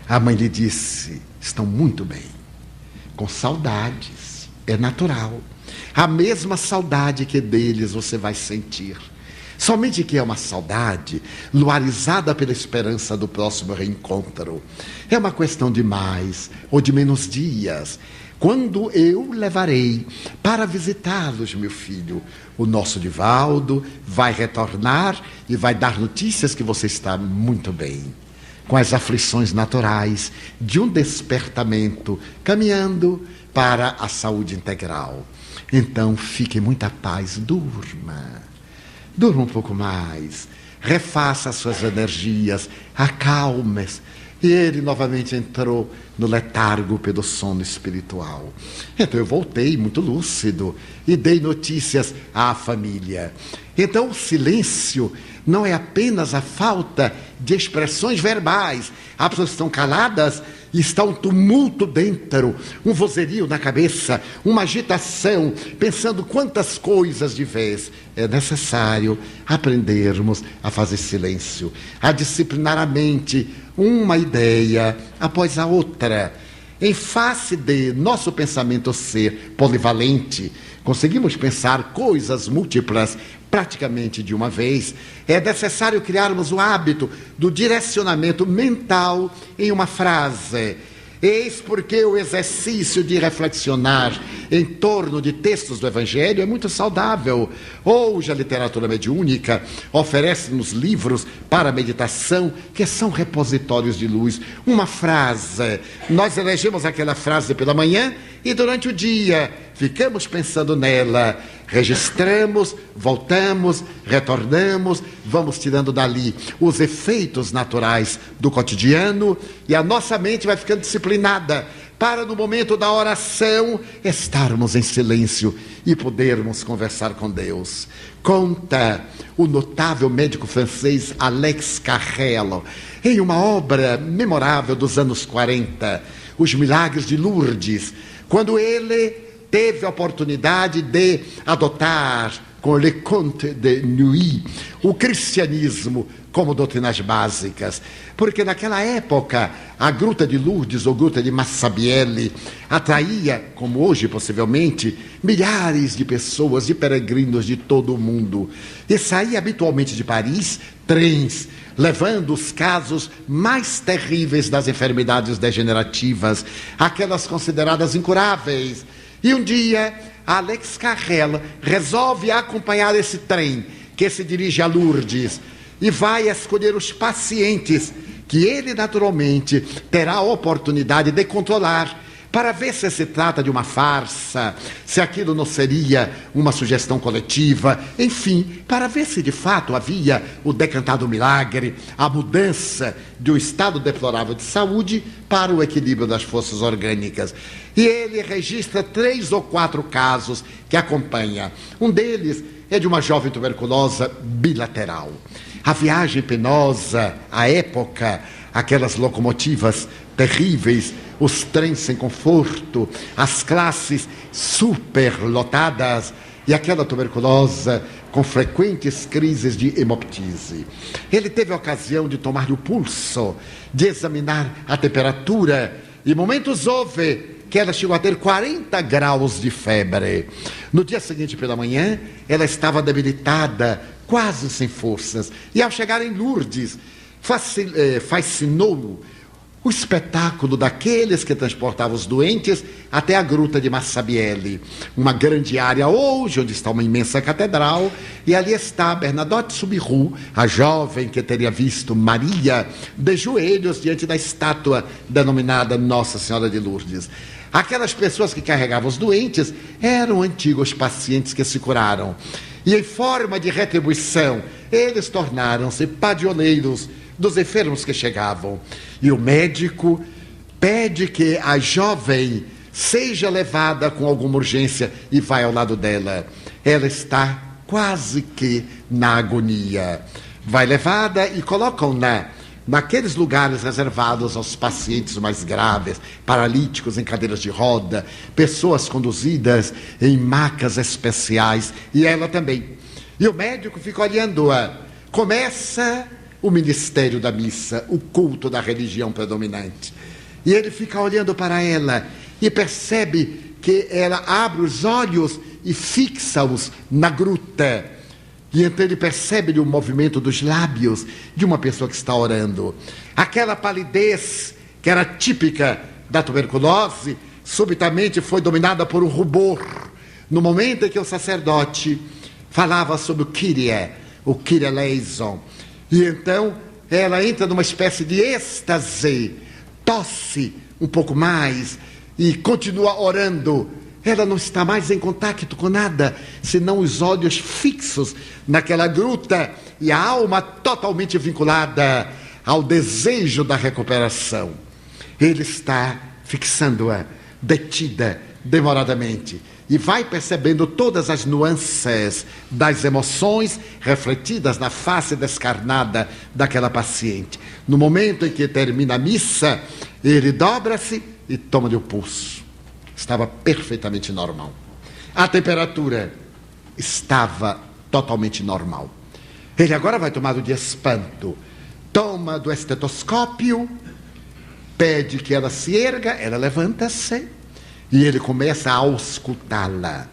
A mãe lhe disse: estão muito bem, com saudades, é natural. A mesma saudade que deles você vai sentir. Somente que é uma saudade luarizada pela esperança do próximo reencontro. É uma questão de mais ou de menos dias, quando eu levarei para visitá-los, meu filho. O nosso Divaldo vai retornar e vai dar notícias que você está muito bem, com as aflições naturais de um despertamento, caminhando para a saúde integral. Então, fique em muita paz, durma. Durma um pouco mais, refaça as suas energias, acalme-se. E ele novamente entrou no letargo pelo sono espiritual. Então eu voltei muito lúcido e dei notícias à família. Então o silêncio não é apenas a falta de expressões verbais. As pessoas estão caladas e está um tumulto dentro, um vozerio na cabeça, uma agitação, pensando quantas coisas de vez. É necessário aprendermos a fazer silêncio, a disciplinar a mente, uma ideia após a outra. Em face de nosso pensamento ser polivalente, conseguimos pensar coisas múltiplas praticamente de uma vez. É necessário criarmos o hábito do direcionamento mental em uma frase. Eis porque o exercício de reflexionar em torno de textos do Evangelho é muito saudável. Hoje a literatura mediúnica oferece-nos livros para meditação que são repositórios de luz. Uma frase, nós elegemos aquela frase pela manhã e durante o dia ficamos pensando nela, registramos, voltamos, retornamos, vamos tirando dali os efeitos naturais do cotidiano e a nossa mente vai ficando disciplinada para no momento da oração estarmos em silêncio e podermos conversar com Deus. Conta o notável médico francês Alex Carrel, em uma obra memorável dos anos 40, Os Milagres de Lourdes, quando ele teve a oportunidade de adotar com Le Conte de Nuit o cristianismo como doutrinas básicas, porque naquela época a Gruta de Lourdes ou Gruta de Massabielle atraía, como hoje possivelmente, milhares de pessoas, de peregrinos de todo o mundo, e saía habitualmente de Paris trens levando os casos mais terríveis das enfermidades degenerativas, aquelas consideradas incuráveis. E um dia, Alex Carrel resolve acompanhar esse trem que se dirige a Lourdes e vai escolher os pacientes que ele naturalmente terá a oportunidade de controlar para ver se trata de uma farsa, se aquilo não seria uma sugestão coletiva, enfim, para ver se de fato havia o decantado milagre, a mudança de um estado deplorável de saúde para o equilíbrio das forças orgânicas. E ele registra 3 ou 4 casos que acompanha. Um deles é de uma jovem tuberculosa bilateral. A viagem penosa, à época, aquelas locomotivas terríveis, os trens sem conforto, as classes superlotadas e aquela tuberculosa com frequentes crises de hemoptise. Ele teve a ocasião de tomar-lhe o pulso, de examinar a temperatura e momentos houve que ela chegou a ter 40 graus de febre. No dia seguinte pela manhã, ela estava debilitada, quase sem forças, e ao chegar em Lourdes, fascinou o espetáculo daqueles que transportavam os doentes até a Gruta de Massabielle, uma grande área hoje onde está uma imensa catedral, e ali está Bernadotte Soubirous, a jovem que teria visto Maria de joelhos diante da estátua denominada Nossa Senhora de Lourdes. Aquelas pessoas que carregavam os doentes eram antigos pacientes que se curaram, e em forma de retribuição eles tornaram-se padroeiros dos enfermos que chegavam. E o médico pede que a jovem seja levada com alguma urgência e vai ao lado dela. Ela está quase que na agonia. Vai levada e colocam-na naqueles lugares reservados aos pacientes mais graves, paralíticos em cadeiras de roda, pessoas conduzidas em macas especiais, e ela também. E o médico fica olhando-a. Começa o ministério da missa, o culto da religião predominante. E ele fica olhando para ela e percebe que ela abre os olhos e fixa-os na gruta. E então ele percebe o movimento dos lábios de uma pessoa que está orando. Aquela palidez que era típica da tuberculose, subitamente foi dominada por um rubor. No momento em que o sacerdote falava sobre o Kyrie eleison, e então ela entra numa espécie de êxtase, tosse um pouco mais e continua orando. Ela não está mais em contato com nada, senão os olhos fixos naquela gruta e a alma totalmente vinculada ao desejo da recuperação. Ele está fixando-a, detida, demoradamente, e vai percebendo todas as nuances das emoções refletidas na face descarnada daquela paciente. No momento em que termina a missa, ele dobra-se e toma-lhe o pulso. Estava perfeitamente normal. A temperatura estava totalmente normal. Ele agora vai tomar o de espanto. Toma do estetoscópio, pede que ela se erga, ela levanta-se, e ele começa a auscultá-la,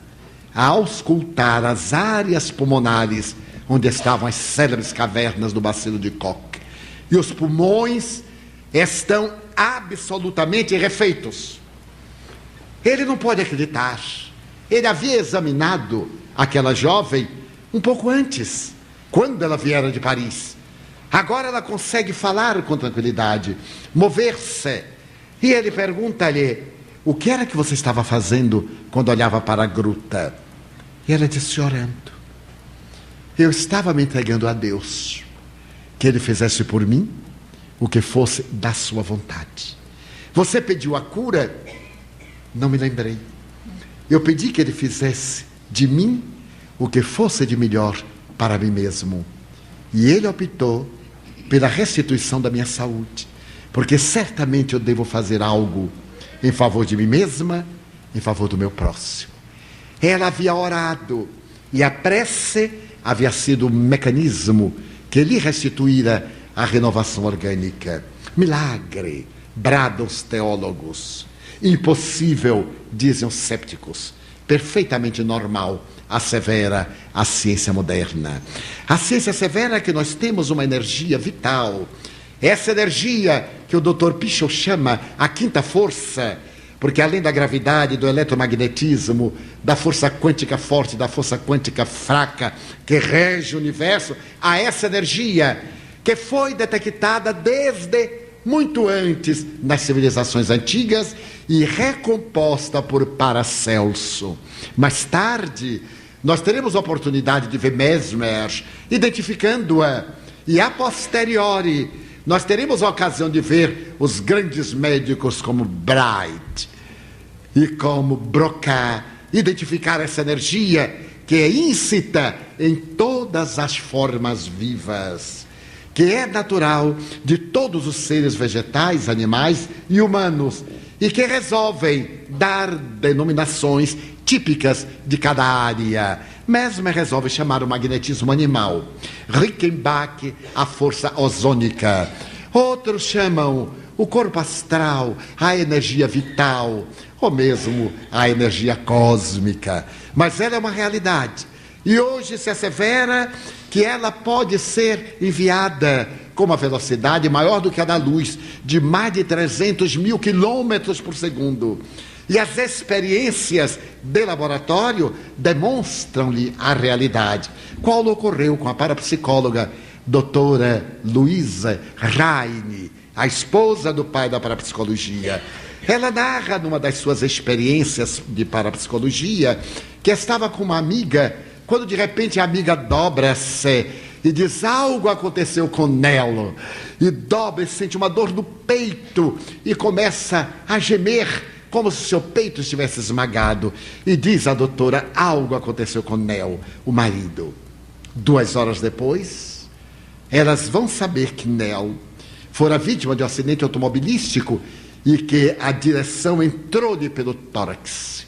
a auscultar as áreas pulmonares onde estavam as célebres cavernas do bacilo de Koch. E os pulmões estão absolutamente refeitos. Ele não pode acreditar. Ele havia examinado aquela jovem um pouco antes, quando ela viera de Paris. Agora ela consegue falar com tranquilidade, mover-se. E ele pergunta-lhe: o que era que você estava fazendo quando olhava para a gruta? E ela disse: orando. Eu estava me entregando a Deus, que Ele fizesse por mim o que fosse da sua vontade. Você pediu a cura? Não me lembrei. Eu pedi que Ele fizesse de mim o que fosse de melhor para mim mesmo. E Ele optou pela restituição da minha saúde, porque certamente eu devo fazer algo em favor de mim mesma, em favor do meu próximo. Ela havia orado, e a prece havia sido o mecanismo que lhe restituíra a renovação orgânica. Milagre, bradam os teólogos. Impossível, dizem os cépticos. Perfeitamente normal, assevera a ciência moderna. A ciência assevera que nós temos uma energia vital. Essa energia que o Dr. Pichot chama a quinta força, porque além da gravidade, do eletromagnetismo, da força quântica forte, da força quântica fraca, que rege o universo, há essa energia que foi detectada desde muito antes nas civilizações antigas e recomposta por Paracelso. Mais tarde, nós teremos a oportunidade de ver Mesmer identificando-a, e a posteriori nós teremos a ocasião de ver os grandes médicos como Bright e como Broca identificar essa energia que é íncita em todas as formas vivas, que é natural de todos os seres vegetais, animais e humanos, e que resolvem dar denominações típicas de cada área. Mesmer resolve chamar o magnetismo animal, Rickenbach a força ozônica, outros chamam o corpo astral, a energia vital, ou mesmo a energia cósmica. Mas ela é uma realidade. E hoje se assevera que ela pode ser enviada com uma velocidade maior do que a da luz, de mais de 300 mil quilômetros por segundo. E as experiências de laboratório demonstram-lhe a realidade. Qual ocorreu com a parapsicóloga doutora Luísa Raine, a esposa do pai da parapsicologia. Ela narra numa das suas experiências de parapsicologia que estava com uma amiga, quando de repente a amiga dobra-se e diz: algo aconteceu com Nelo, e dobra e sente uma dor no peito e começa a gemer como se seu peito estivesse esmagado, e diz a doutora: algo aconteceu com Nel, o marido. 2 horas depois, elas vão saber que Nel fora vítima de um acidente automobilístico e que a direção entrou-lhe pelo tórax,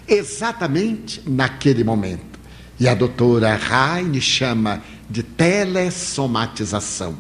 exatamente naquele momento. E a doutora Raine chama de telessomatização.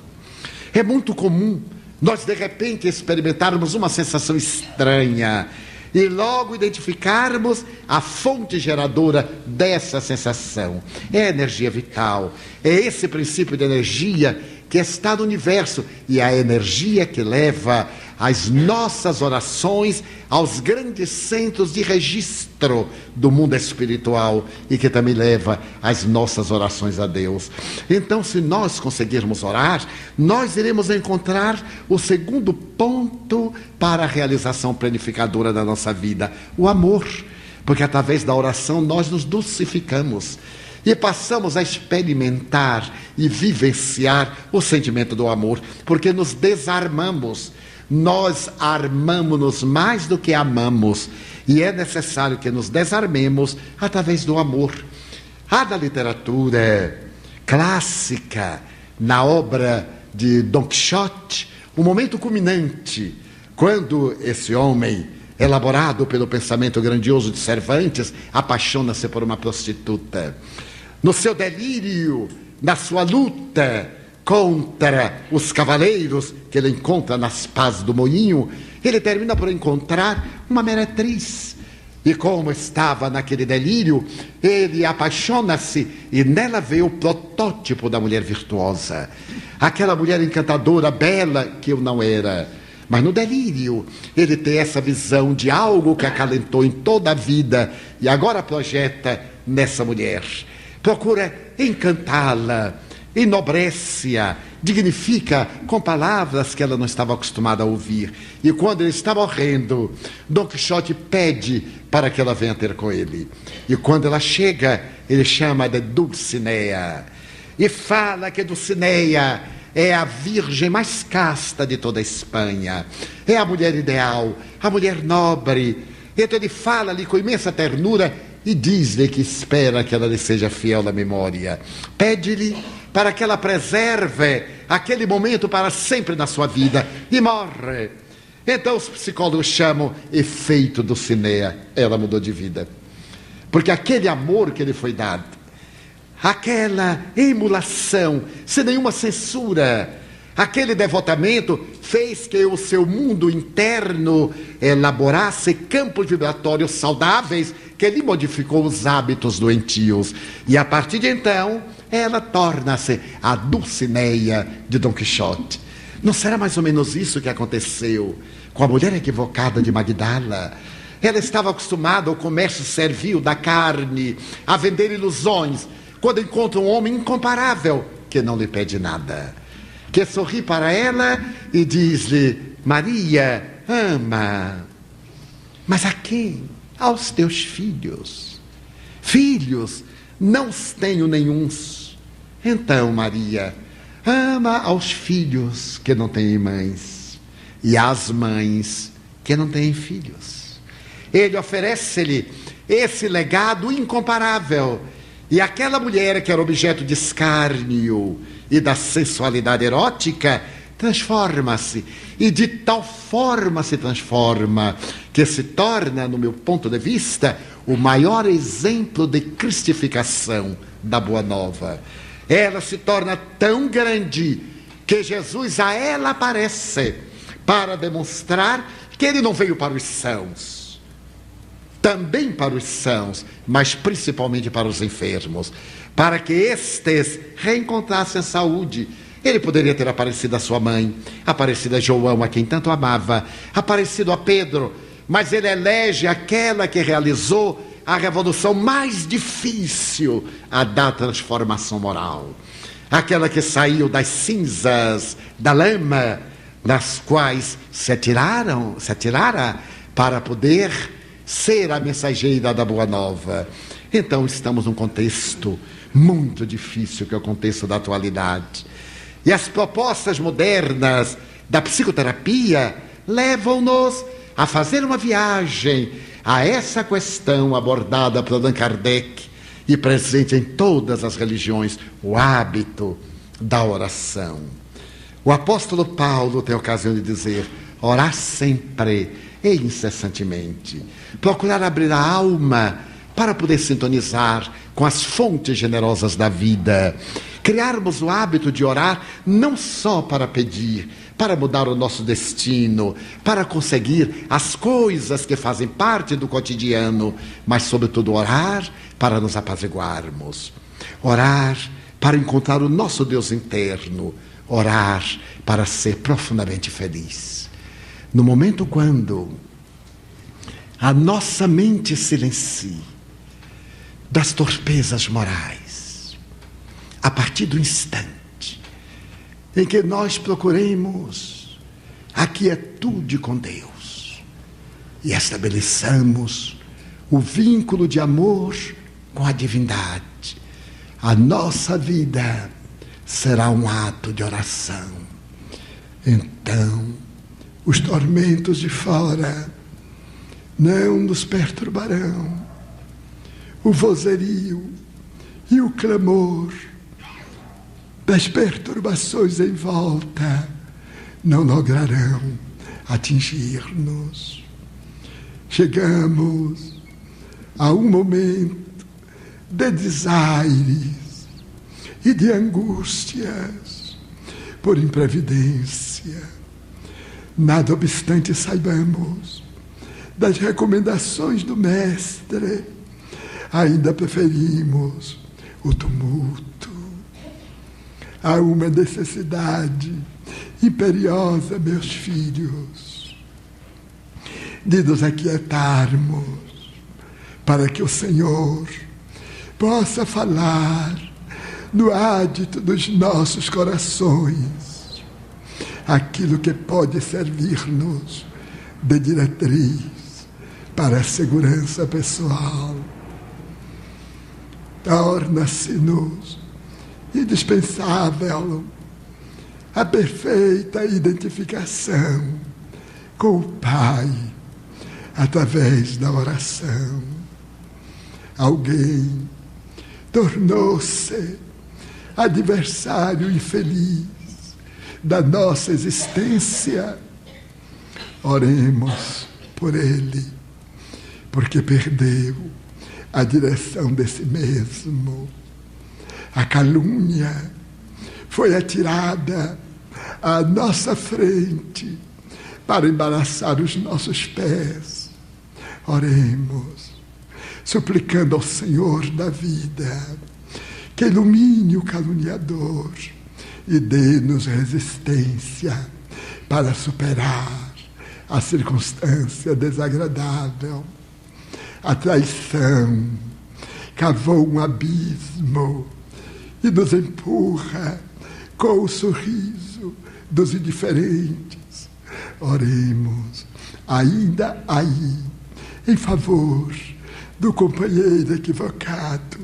É muito comum nós, de repente, experimentarmos uma sensação estranha e logo identificarmos a fonte geradora dessa sensação. É a energia vital, é esse princípio de energia que está no universo, e a energia que leva as nossas orações aos grandes centros de registro do mundo espiritual, e que também leva as nossas orações a Deus. Então, se nós conseguirmos orar, nós iremos encontrar o segundo ponto para a realização planificadora da nossa vida: o amor. Porque através da oração nós nos dulcificamos e passamos a experimentar e vivenciar o sentimento do amor, porque nos desarmamos. Nós armamos-nos mais do que amamos, e é necessário que nos desarmemos através do amor. Há na literatura clássica, na obra de Don Quixote, um momento culminante, quando esse homem, elaborado pelo pensamento grandioso de Cervantes, apaixona-se por uma prostituta. No seu delírio, na sua luta contra os cavaleiros que ele encontra nas pás do moinho, ele termina por encontrar uma meretriz. E como estava naquele delírio, ele apaixona-se e nela vê o protótipo da mulher virtuosa. Aquela mulher encantadora, bela, que eu não era. Mas no delírio, ele tem essa visão de algo que acalentou em toda a vida e agora projeta nessa mulher. Procura encantá-la, enobrece-a, dignifica com palavras que ela não estava acostumada a ouvir. E quando ele está morrendo, Dom Quixote pede para que ela venha ter com ele. E quando ela chega, ele chama de Dulcinea. E fala que Dulcinea é a virgem mais casta de toda a Espanha. É a mulher ideal, a mulher nobre. Então ele fala ali com imensa ternura e diz-lhe que espera que ela lhe seja fiel na memória. Pede-lhe para que ela preserve aquele momento para sempre na sua vida. E morre. Então os psicólogos chamam efeito Dulcinea. Ela mudou de vida. Porque aquele amor que lhe foi dado, aquela emulação, sem nenhuma censura, aquele devotamento fez que o seu mundo interno elaborasse campos vibratórios saudáveis que lhe modificou os hábitos doentios. E a partir de então, ela torna-se a Dulcinea de Dom Quixote. Não será mais ou menos isso que aconteceu com a mulher equivocada de Magdala? Ela estava acostumada ao comércio servil da carne, a vender ilusões, quando encontra um homem incomparável, que não lhe pede nada, que sorri para ela e diz-lhe: Maria, ama. Mas a quem? Aos teus filhos. Filhos, não os tenho nenhuns. Então, Maria, ama aos filhos que não têm mães, e às mães que não têm filhos. Ele oferece-lhe esse legado incomparável. E aquela mulher que era objeto de escárnio e da sensualidade erótica transforma-se. E de tal forma se transforma que se torna, no meu ponto de vista, o maior exemplo de cristificação da Boa Nova. Ela se torna tão grande que Jesus a ela aparece para demonstrar que ele não veio para os sãos. Também para os sãos, mas principalmente para os enfermos, para que estes reencontrassem a saúde. Ele poderia ter aparecido a sua mãe, aparecido a João, a quem tanto amava, aparecido a Pedro, mas ele elege aquela que realizou a revolução mais difícil a da transformação moral, aquela que saiu das cinzas, da lama, nas quais se atirara para poder ser a mensageira da Boa Nova. Então estamos num contexto muito difícil, que é o contexto da atualidade. E as propostas modernas da psicoterapia levam-nos a fazer uma viagem a essa questão abordada por Allan Kardec e presente em todas as religiões, o hábito da oração. O apóstolo Paulo tem a ocasião de dizer: orar sempre e incessantemente, procurar abrir a alma para poder sintonizar com as fontes generosas da vida, criarmos o hábito de orar não só para pedir, para mudar o nosso destino, para conseguir as coisas que fazem parte do cotidiano, mas sobretudo orar para nos apaziguarmos, orar para encontrar o nosso Deus interno, orar para ser profundamente feliz. No momento quando a nossa mente silencia das torpezas morais, a partir do instante em que nós procuremos a quietude com Deus e estabeleçamos o vínculo de amor com a divindade, a nossa vida será um ato de oração. Então, os tormentos de fora não nos perturbarão. O vozerio e o clamor das perturbações em volta não lograrão atingir-nos. Chegamos a um momento de desaires e de angústias por imprevidência. Nada obstante saibamos das recomendações do Mestre, ainda preferimos o tumulto. Há uma necessidade imperiosa, meus filhos, de nos aquietarmos para que o Senhor possa falar no ádito dos nossos corações aquilo que pode servir-nos de diretriz para a segurança pessoal. Torna-se-nos indispensável a perfeita identificação com o Pai através da oração. Alguém tornou-se adversário infeliz da nossa existência. Oremos por ele, porque perdeu a direção de si mesmo. A calúnia foi atirada à nossa frente para embaraçar os nossos pés. Oremos, suplicando ao Senhor da vida que ilumine o caluniador e dê-nos resistência para superar a circunstância desagradável. A traição cavou um abismo e nos empurra com o sorriso dos indiferentes. Oremos ainda aí em favor do companheiro equivocado,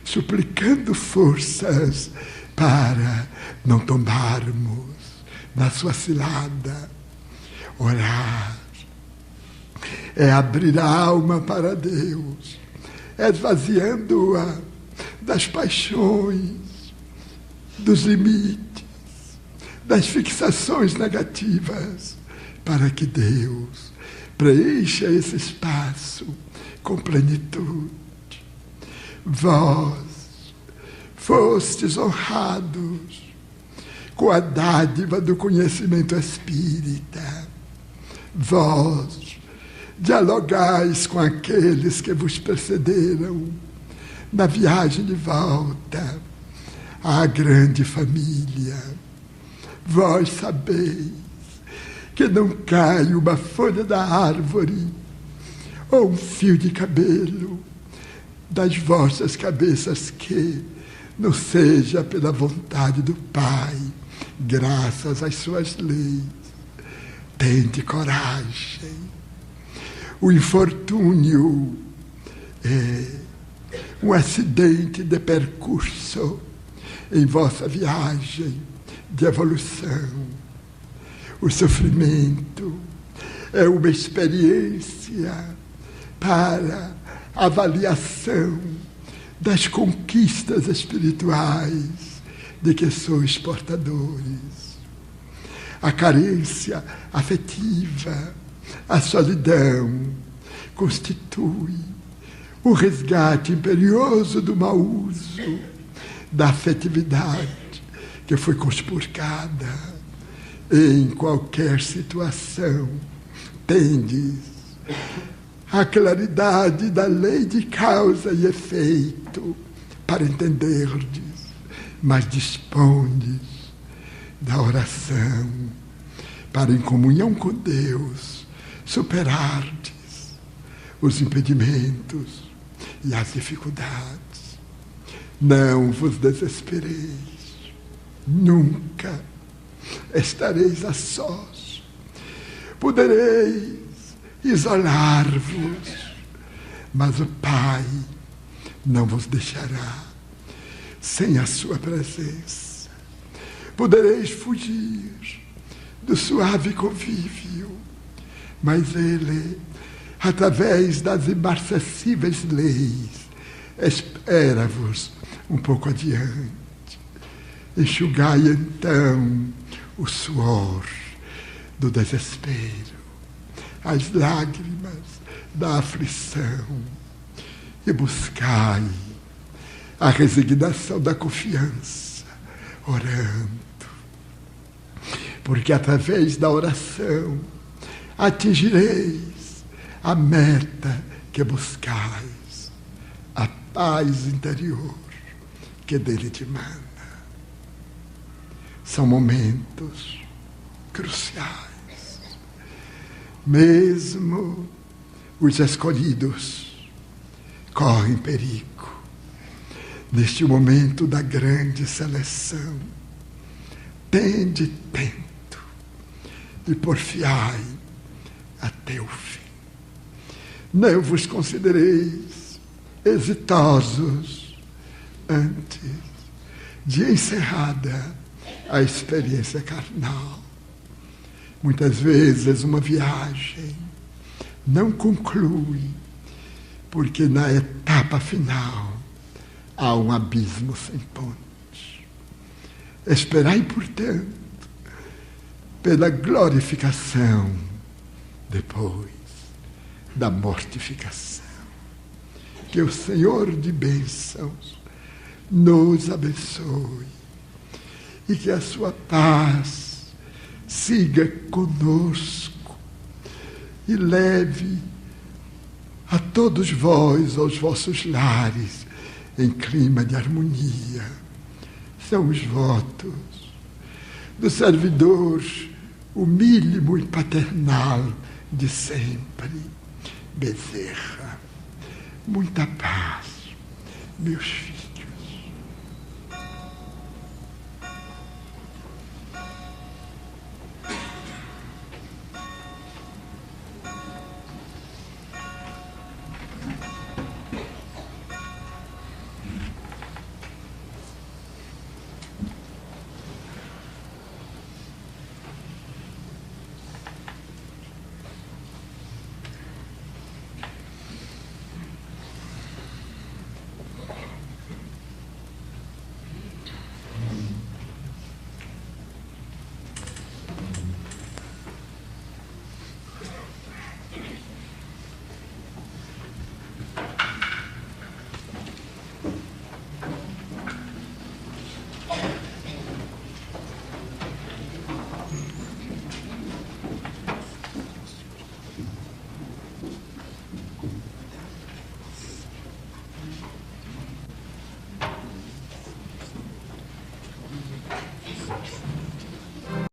suplicando forças para não tombarmos na sua cilada. Orar é abrir a alma para Deus, esvaziando-a das paixões, dos limites, das fixações negativas, para que Deus preencha esse espaço com plenitude. Vós fostes honrados com a dádiva do conhecimento espírita. Vós dialogais com aqueles que vos precederam na viagem de volta à grande família. Vós sabeis que não cai uma folha da árvore ou um fio de cabelo das vossas cabeças que não seja pela vontade do Pai, graças às suas leis. Tende coragem. O infortúnio é um acidente de percurso em vossa viagem de evolução. O sofrimento é uma experiência para avaliação das conquistas espirituais de que sois portadores. A carência afetiva, a solidão, constitui o resgate imperioso do mau uso da afetividade que foi conspurcada. Em qualquer situação, tendes a claridade da lei de causa e efeito para entenderdes, mas dispondes da oração para, em comunhão com Deus, superardes os impedimentos e as dificuldades. Não vos desespereis, nunca estareis a sós. Podereis isolar-vos, mas o Pai não vos deixará sem a sua presença. Podereis fugir do suave convívio, mas Ele, através das imarcessíveis leis, espera-vos um pouco adiante. Enxugai então o suor do desespero, as lágrimas da aflição, e buscai a resignação da confiança, orando. Porque através da oração atingireis a meta que buscais, a paz interior que dele te manda. São momentos cruciais. Mesmo os escolhidos correm perigo neste momento da grande seleção. Tende tento e porfiai até o fim. Não vos considereis exitosos antes de encerrada a experiência carnal. Muitas vezes uma viagem não conclui, porque na etapa final há um abismo sem ponte. Esperai, portanto, pela glorificação depois da mortificação. Que o Senhor de bênçãos nos abençoe e que a sua paz siga conosco e leve a todos vós aos vossos lares em clima de harmonia. São os votos do servidor humílimo e paternal de sempre, Bezerra. Muita paz, meus filhos.